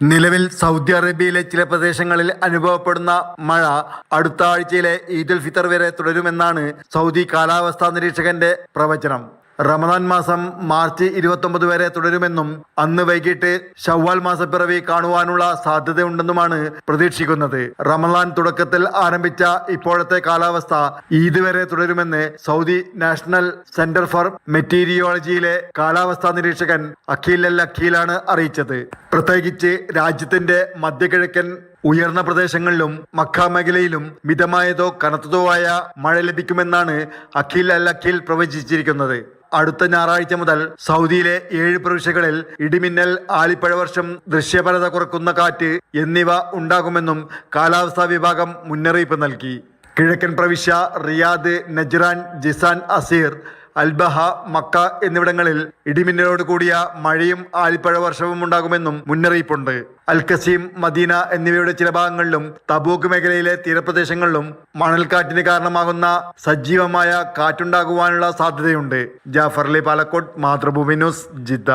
നിലവിൽ സൗദി അറേബ്യയിലെ ചില പ്രദേശങ്ങളിൽ അനുഭവപ്പെടുന്ന മഴ അടുത്ത ആഴ്ചയിലെ ഈദുൽ ഫിത്തർ വരെ തുടരുമെന്നാണ് സൗദി കാലാവസ്ഥാ നിരീക്ഷകന്റെ പ്രവചനം. റമദാൻ മാസം മാർച്ച് 29 വരെ തുടരുമെന്നും അന്ന് വൈകിട്ട് ശവ്വാൽ മാസപ്പിറവി കാണുവാനുള്ള സാധ്യതയുണ്ടെന്നുമാണ് പ്രതീക്ഷിക്കുന്നത്. റമദാൻ തുടക്കത്തിൽ ആരംഭിച്ച ഇപ്പോഴത്തെ കാലാവസ്ഥ ഈദ് വരെ തുടരുമെന്ന് സൗദി നാഷണൽ സെന്റർ ഫോർ മെറ്റീരിയോളജിയിലെ കാലാവസ്ഥാ നിരീക്ഷകൻ അഖീൽ അൽ അഖീലാണ് അറിയിച്ചത്. പ്രത്യേകിച്ച് രാജ്യത്തിന്റെ മധ്യകിഴക്കൻ ഉയർന്ന പ്രദേശങ്ങളിലും മക്ക മേഖലയിലും മിതമായതോ കനത്തതോ ആയ മഴ ലഭിക്കുമെന്നാണ് അഖീൽ അൽ അഖീൽ പ്രവചിച്ചിരിക്കുന്നത്. അടുത്ത ഞായറാഴ്ച മുതൽ സൗദിയിലെ 7 പ്രവിശ്യകളിൽ ഇടിമിന്നൽ, ആലിപ്പഴവർഷം, ദൃശ്യപരത കുറക്കുന്ന കാറ്റ് എന്നിവ ഉണ്ടാകുമെന്നും കാലാവസ്ഥാ വിഭാഗം മുന്നറിയിപ്പ് നൽകി. കിഴക്കൻ പ്രവിശ്യ Riyadh, Najran, Jizan, Asir, Al Baha, Makkah എന്നിവിടങ്ങളിൽ ഇടിമിന്നലോട് കൂടിയ മഴയും ആലിപ്പഴവർഷവും ഉണ്ടാകുമെന്നും മുന്നറിയിപ്പുണ്ട്. അൽഖസീം, മദീന എന്നിവയുടെ ചില ഭാഗങ്ങളിലും തബൂക്ക് മേഖലയിലെ തീരപ്രദേശങ്ങളിലും മണൽക്കാറ്റിന് കാരണമാകുന്ന സജീവമായ കാറ്റുണ്ടാകുവാനുള്ള സാധ്യതയുണ്ട്. Jafar Ali, Palakkode, Mathrubhumi news, Jeddah.